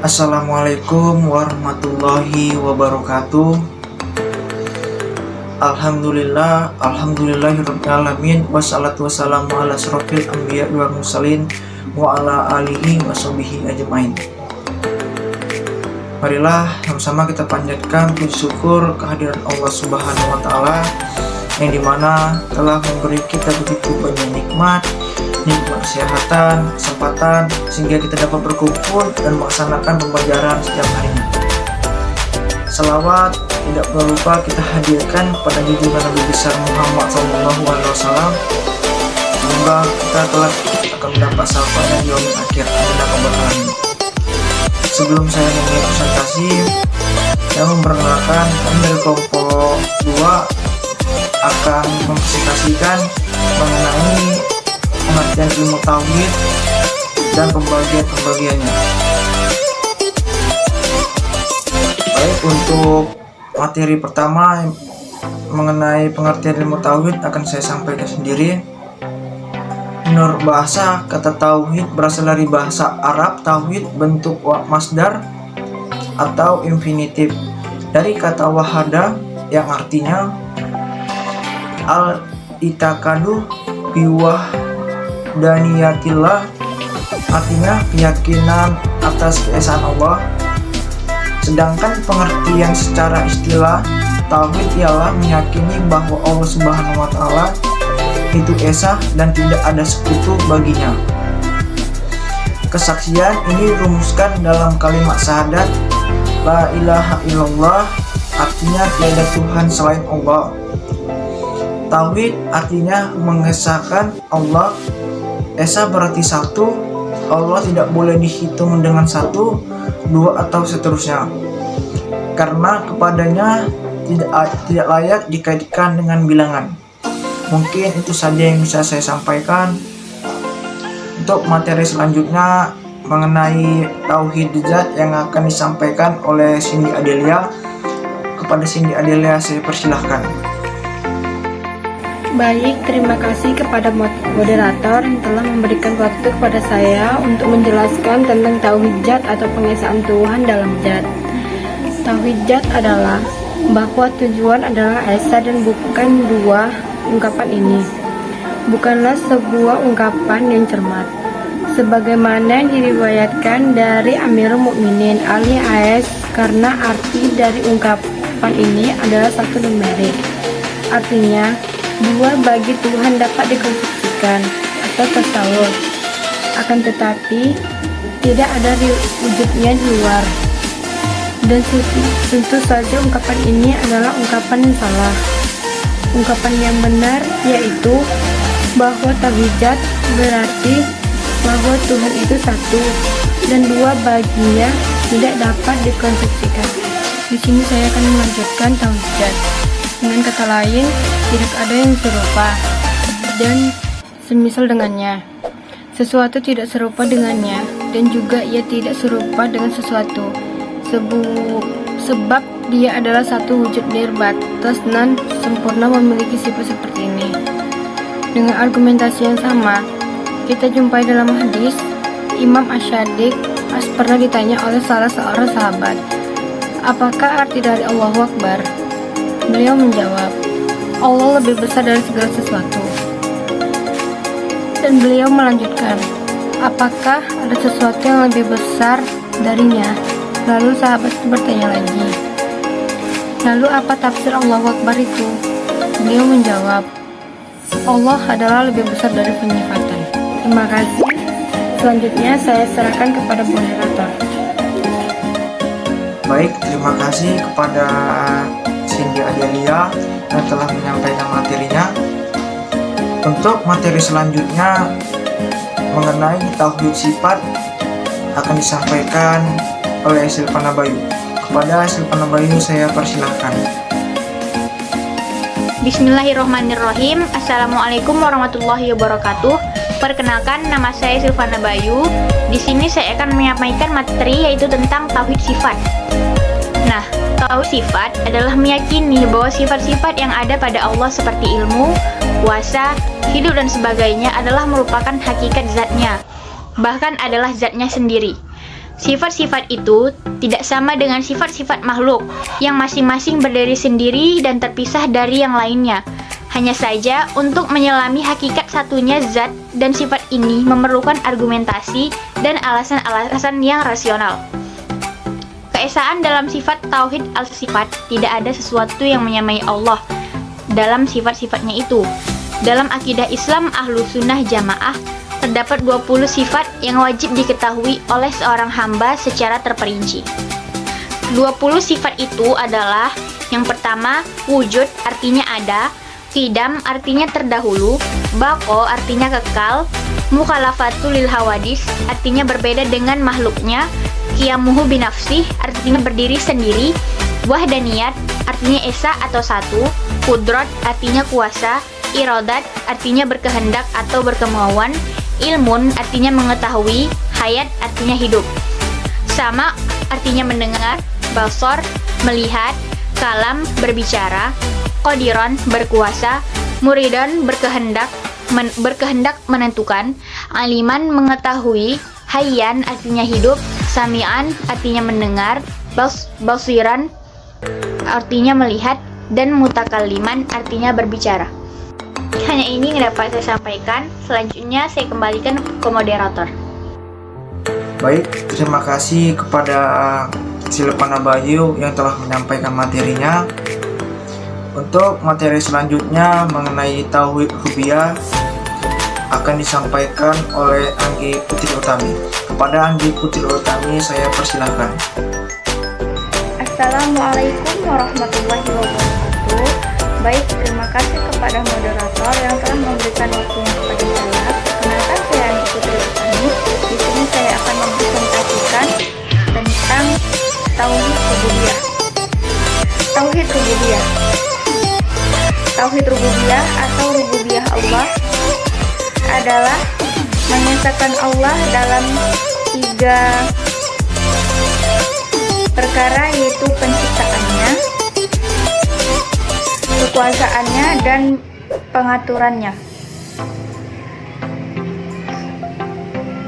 Assalamualaikum warahmatullahi wabarakatuh. Alhamdulillahirabbil alamin, wassalatu wassalamu ala asrofil anbiya wal mursalin wa ala alihi washabihi ajmain. Marilah sama-sama kita panjatkan puji syukur kehadiran Allah Subhanahu wa taala yang dimana telah memberi kita begitu banyak nikmat kesehatan, kesempatan sehingga kita dapat berkumpul dan melaksanakan pembelajaran setiap harinya. Salawat tidak perlu lupa kita hadirkan kepada junjungan Nabi besar Muhammad SAW. Semoga kita kelak akan mendapat syafaatnya di yaumil akhir. Amin ya rabbal alamin. Sebelum saya memulai presentasi, saya memperkenalkan kami dari kelompok 2 akan mempresentasikan mengenai pengertian ilmu tauhid dan pembagiannya. Baik, untuk materi pertama mengenai pengertian ilmu tauhid akan saya sampaikan sendiri. Menurut bahasa, kata tauhid berasal dari bahasa Arab tauhid bentuk masdar atau infinitif dari kata wahada yang artinya al-itakadu biwah daniyatillah, artinya keyakinan atas keesaan Allah. Sedangkan pengertian secara istilah tauhid ialah meyakini bahwa Allah Subhanahu wa taala itu esa dan tidak ada sekutu baginya. Kesaksian ini dirumuskan dalam kalimat syahadat la ilaha illallah, artinya tiada Tuhan selain Allah. Tauhid artinya mengesahkan Allah. Esa berarti satu, Allah tidak boleh dihitung dengan 1, 2 atau seterusnya, karena kepadanya tidak layak dikaitkan dengan bilangan. Mungkin itu saja yang bisa saya sampaikan. Untuk materi selanjutnya mengenai tauhid zat yang akan disampaikan oleh Cindy Adelia. Kepada Cindy Adelia saya persilahkan. Baik, terima kasih kepada moderator yang telah memberikan waktu kepada saya untuk menjelaskan tentang tauhid zat atau pengesaan Tuhan dalam zat. Tauhid zat adalah bahwa tujuan adalah esa dan bukan dua ungkapan ini. Bukanlah sebuah ungkapan yang cermat, sebagaimana yang diriwayatkan dari Amirul Mukminin Ali AS, karena arti dari ungkapan ini adalah satu numerik. Artinya, dua bagi Tuhan dapat dikonstruksikan atau tasawur, akan tetapi tidak ada wujudnya di luar. Dan tentu saja ungkapan ini adalah ungkapan yang salah. Ungkapan yang benar yaitu bahwa tauhid zat berarti bahwa Tuhan itu satu dan dua baginya tidak dapat dikonstruksikan. Di sini saya akan melanjutkan tauhid zat. Dengan kata lain, tidak ada yang serupa dan semisal dengannya. Sesuatu tidak serupa dengannya, dan juga ia tidak serupa dengan sesuatu. Sebab dia adalah satu wujud batas dan sempurna, memiliki sifat seperti ini. Dengan argumentasi yang sama, kita jumpai dalam hadis Imam Asy-Syadiq pernah ditanya oleh salah seorang sahabat, apakah arti dari Allahu Akbar? Beliau menjawab, Allah lebih besar dari segala sesuatu. Dan beliau melanjutkan, apakah ada sesuatu yang lebih besar darinya? Lalu sahabat itu bertanya lagi, lalu apa tafsir Allahu Akbar itu? Beliau menjawab, Allah adalah lebih besar dari penyifatan. Terima kasih. Selanjutnya saya serahkan kepada moderator. Baik, terima kasih kepada Cindy Adelia yang telah menyampaikan materinya. Untuk materi selanjutnya mengenai tauhid sifat akan disampaikan oleh Silvana Bayu. Kepada Silvana Bayu saya persilahkan. Bismillahirrahmanirrahim. Assalamualaikum warahmatullahi wabarakatuh. Perkenalkan, nama saya Silvana Bayu. Di sini saya akan menyampaikan materi yaitu tentang tauhid sifat. Nah, tauhid sifat adalah meyakini bahwa sifat-sifat yang ada pada Allah seperti ilmu, kuasa, hidup dan sebagainya adalah merupakan hakikat zatnya, bahkan adalah zatnya sendiri. Sifat-sifat itu tidak sama dengan sifat-sifat makhluk yang masing-masing berdiri sendiri dan terpisah dari yang lainnya. Hanya saja untuk menyelami hakikat satunya zat dan sifat ini memerlukan argumentasi dan alasan-alasan yang rasional. Keesaan dalam sifat tauhid al-sifat, tidak ada sesuatu yang menyamai Allah dalam sifat-sifatnya itu. Dalam akidah Islam Ahlus Sunnah Jamaah, terdapat 20 sifat yang wajib diketahui oleh seorang hamba secara terperinci. 20 sifat itu adalah: yang pertama, wujud artinya ada, qidam artinya terdahulu, baqo artinya kekal, mukhalafatul lil hawadis artinya berbeda dengan makhluknya, qiyamuhu binafsih artinya berdiri sendiri, wahdaniyat artinya esa atau satu, qudrat artinya kuasa, iradat artinya berkehendak atau berkemauan, ilmun artinya mengetahui, hayat artinya hidup, sama artinya mendengar, basor melihat, kalam berbicara, qadiran berkuasa, muridan berkehendak menentukan, aliman mengetahui, hayyan artinya hidup, sami'an artinya mendengar, basiran artinya melihat, dan mutakalliman artinya berbicara. Hanya ini yang dapat saya sampaikan. Selanjutnya saya kembalikan ke moderator. Baik, terima kasih kepada Silvana Bayu yang telah menyampaikan materinya. Untuk materi selanjutnya mengenai tauhid rububiyah akan disampaikan oleh Anggi Putri Utami. Kepada Anggi Putri Utami saya persilahkan. Assalamualaikum warahmatullahi wabarakatuh. Baik, terima kasih kepada moderator yang telah memberikan waktunya kepada saya. Perkenalkan, saya Anggi Putri Utami. Di sini saya akan mempresentasikan tentang tauhid rububiyah. Tauhid rububiyah. Tauhid rububiyah atau rububiyah Allah adalah mengesahkan Allah dalam 3 perkara, yaitu penciptaannya, kekuasaannya, dan pengaturannya.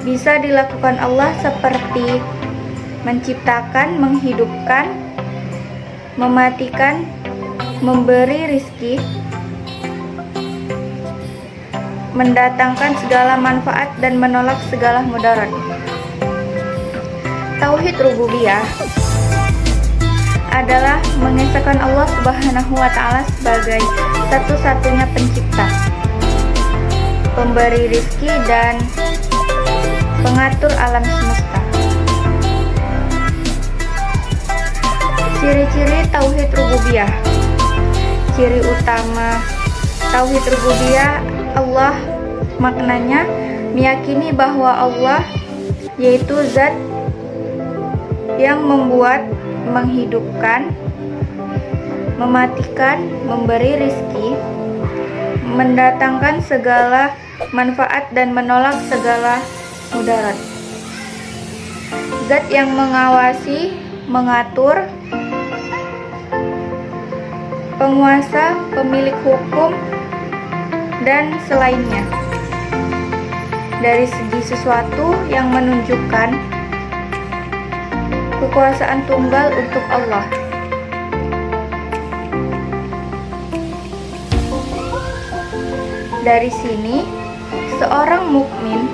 Bisa dilakukan Allah seperti menciptakan, menghidupkan, mematikan, memberi rizki, mendatangkan segala manfaat, dan menolak segala mudarat. Tauhid rububiyah adalah mengesahkan Allah Subhanahu wa Ta'ala sebagai satu-satunya pencipta, pemberi rizki, dan pengatur alam semesta. Ciri-ciri tauhid rububiyah. Ciri utama tauhid rububiyah Allah maknanya meyakini bahwa Allah yaitu zat yang membuat, menghidupkan, mematikan, memberi rizki, mendatangkan segala manfaat, dan menolak segala mudarat. Zat yang mengawasi, mengatur, penguasa, pemilik hukum, dan selainnya dari segi sesuatu yang menunjukkan kekuasaan tunggal untuk Allah. Dari sini, seorang mukmin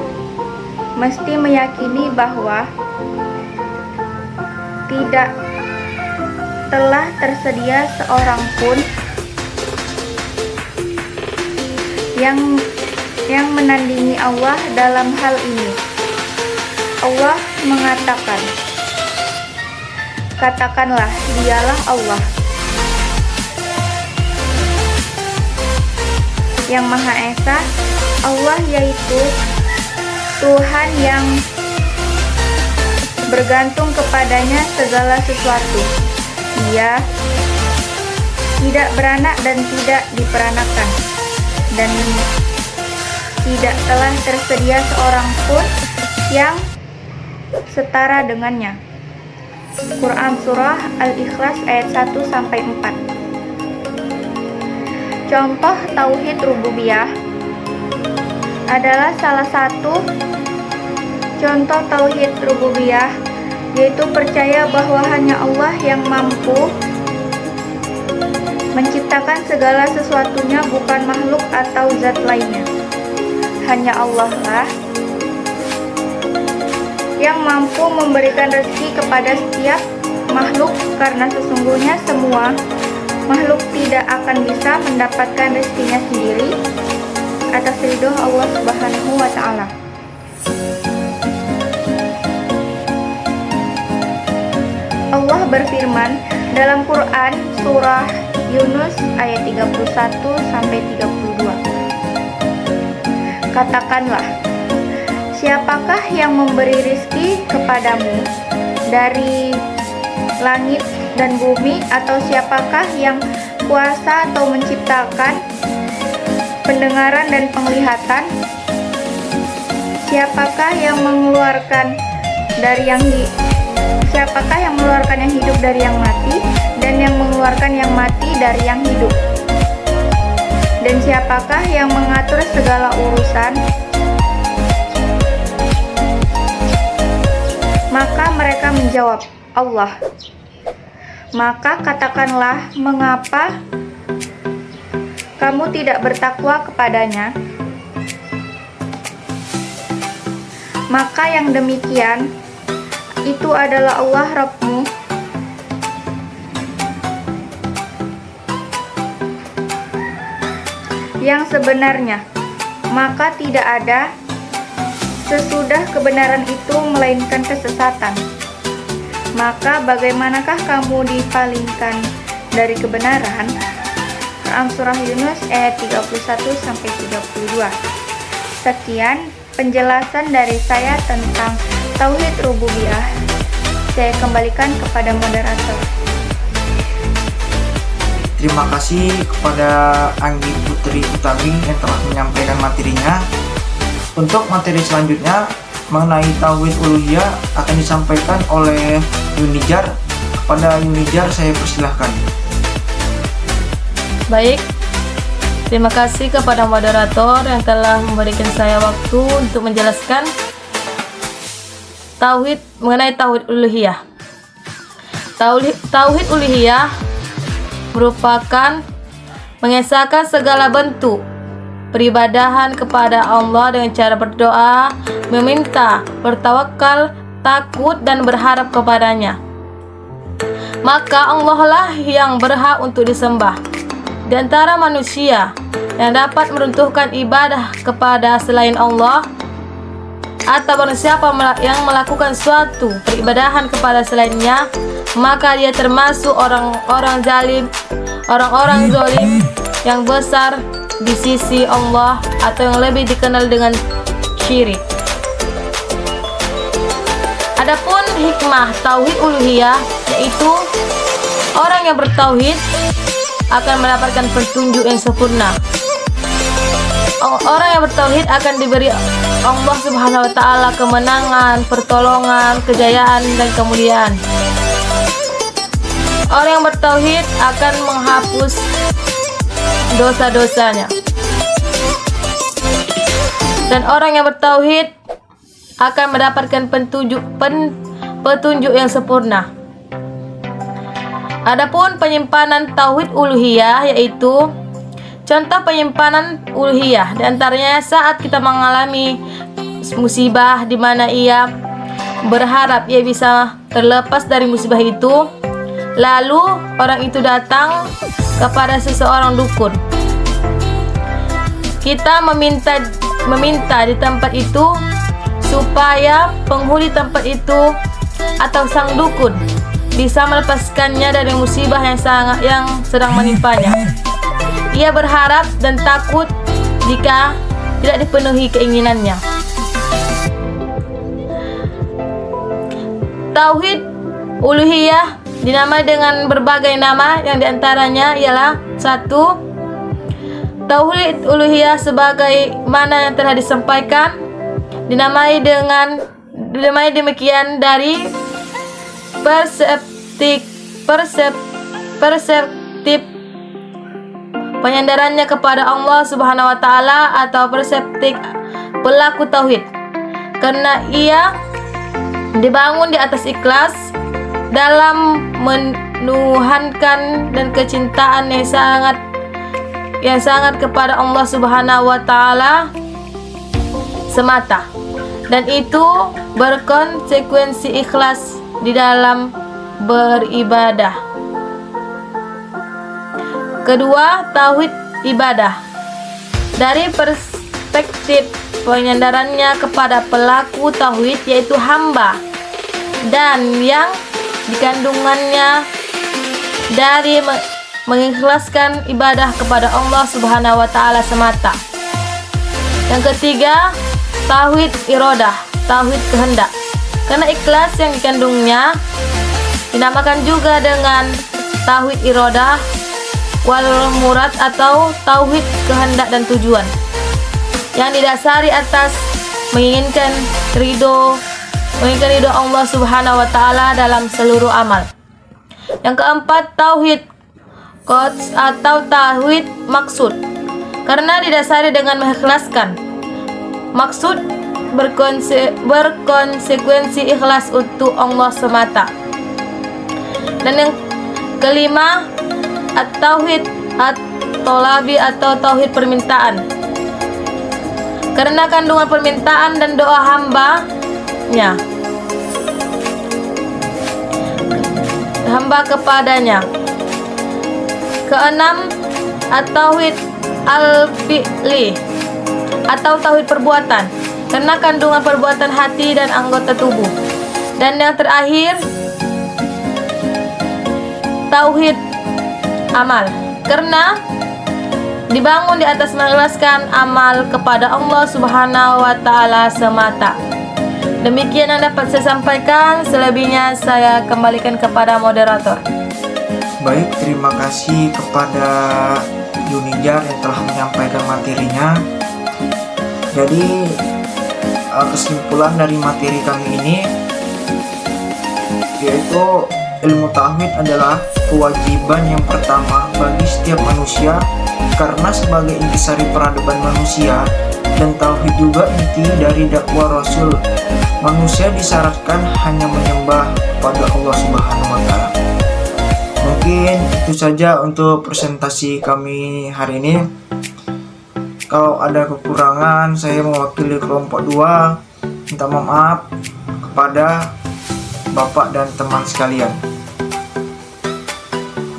mesti meyakini bahwa tidak telah tersedia seorang pun yang menandingi Allah dalam hal ini. Allah mengatakan, "Katakanlah, dialah Allah yang Maha Esa." Allah yaitu Tuhan yang bergantung kepadanya segala sesuatu. Dia tidak beranak dan tidak diperanakan, dan tidak telah tersedia seorang pun yang setara dengannya. Quran Surah Al-Ikhlas ayat 1-4. Contoh tauhid rububiyah adalah salah satu contoh tauhid rububiyah yaitu percaya bahwa hanya Allah yang mampu menciptakan segala sesuatunya, bukan makhluk atau zat lainnya. Hanya Allah lah yang mampu memberikan rezeki kepada setiap makhluk, karena sesungguhnya semua makhluk tidak akan bisa mendapatkan rezekinya sendiri atas ridho Allah Subhanahu wa Ta'ala. Allah berfirman dalam Quran surah Yunus ayat 31 sampai 32. Katakanlah, siapakah yang memberi rizki kepadamu dari langit dan bumi, atau siapakah yang kuasa atau menciptakan pendengaran dan penglihatan? Siapakah yang mengeluarkan yang hidup dari yang mati, dan yang mengeluarkan yang mati dari yang hidup? Dan siapakah yang mengatur segala urusan? Maka mereka menjawab, Allah. Maka katakanlah, mengapa kamu tidak bertakwa kepadanya? Maka yang demikian itu adalah Allah Rabbmu yang sebenarnya, maka tidak ada sesudah kebenaran itu melainkan kesesatan. Maka bagaimanakah kamu dipalingkan dari kebenaran? Quran surah Yunus ayat 31 sampai 32. Sekian penjelasan dari saya tentang tauhid rububiyah. Saya kembalikan kepada moderator. Terima kasih kepada Anggi Putri Utami yang telah menyampaikan materinya. Untuk materi selanjutnya mengenai tauhid uluhiyah akan disampaikan oleh Yunijar. Kepada Yunijar saya persilahkan. Baik, terima kasih kepada moderator yang telah memberikan saya waktu untuk menjelaskan mengenai tauhid uluhiyah. Tauhid uluhiyah merupakan mengesahkan segala bentuk peribadahan kepada Allah dengan cara berdoa, meminta, bertawakal, takut dan berharap kepadanya. Maka Allah lah yang berhak untuk disembah di antara manusia yang dapat meruntuhkan ibadah kepada selain Allah, atau barang siapa yang melakukan suatu peribadahan kepada selainnya, maka dia termasuk orang-orang zalim yang besar di sisi Allah, atau yang lebih dikenal dengan syirik. Adapun hikmah tauhid uluhiyah, yaitu orang yang bertauhid akan mendapatkan petunjuk yang sempurna. Orang yang bertauhid akan diberi Allah Subhanahu wa Ta'ala kemenangan, pertolongan, kejayaan dan kemuliaan. Orang yang bertauhid akan menghapus dosa-dosanya. Dan orang yang bertauhid akan mendapatkan petunjuk yang sempurna. Adapun penyimpanan tauhid uluhiyah, yaitu contoh penyimpanan uluhiyah di antaranya saat kita mengalami musibah di mana ia berharap ia bisa terlepas dari musibah itu, lalu orang itu datang kepada seseorang dukun. Kita meminta di tempat itu supaya penghuni tempat itu atau sang dukun bisa melepaskannya dari musibah yang sedang menimpanya. Ia berharap dan takut jika tidak dipenuhi keinginannya. Tauhid uluhiyah dinamai dengan berbagai nama, yang diantaranya ialah 1. Tauhid uluhiyah sebagaimana mana yang telah disampaikan dinamai demikian dari perseptif penyandarannya kepada Allah Subhanahu wa Ta'ala, atau perseptik pelaku tauhid, karena ia dibangun di atas ikhlas dalam menuhankan dan kecintaan yang sangat kepada Allah Subhanahu wa taala semata, dan itu berkonsekuensi ikhlas di dalam beribadah. Kedua, tauhid ibadah. Dari perspektif penyandarannya kepada pelaku tauhid, yaitu hamba, dan yang dikandungannya dari mengikhlaskan ibadah kepada Allah Subhanahu wa taala semata. Yang ketiga, tauhid iradah, tauhid kehendak. Karena ikhlas yang dikandungnya dinamakan juga dengan tauhid iradah wal murad atau tauhid kehendak dan tujuan, yang didasari atas menginginkan ridho Allah Subhanahu wa taala dalam seluruh amal. Yang keempat, tauhid qods atau tauhid maksud. Karena didasari dengan mengikhlaskan maksud berkonsekuensi ikhlas untuk Allah semata. Dan yang kelima, at-tauhid at-tolabi atau tauhid permintaan. Karena kandungan permintaan dan doa hamba kepadanya. Keenam, at-tauhid al-fi'li atau tauhid perbuatan, karena kandungan perbuatan hati dan anggota tubuh. Dan yang terakhir, tauhid amal, karena dibangun di atas mengikhlaskan amal kepada Allah Subhanahu wa taala semata. Demikian yang dapat saya sampaikan, selebihnya saya kembalikan kepada moderator. Baik, terima kasih kepada Yunijar yang telah menyampaikan materinya. Jadi kesimpulan dari materi kami ini yaitu ilmu tauhid adalah kewajiban yang pertama bagi setiap manusia, karena sebagai intisari peradaban manusia, dan tauhid juga inti dari dakwah Rasul. Manusia disyaratkan hanya menyembah pada Allah Subhanahu wa taala. Mungkin itu saja untuk presentasi kami hari ini. Kalau ada kekurangan, saya mewakili kelompok 2 minta maaf kepada Bapak dan teman sekalian.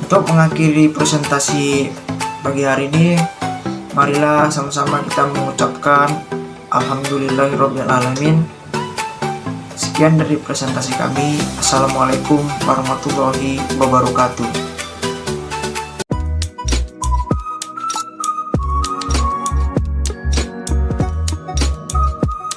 Untuk mengakhiri presentasi pagi hari ini, marilah sama-sama kita mengucapkan Alhamdulillahirabbil alamin. Sekian dari presentasi kami. Assalamualaikum warahmatullahi wabarakatuh.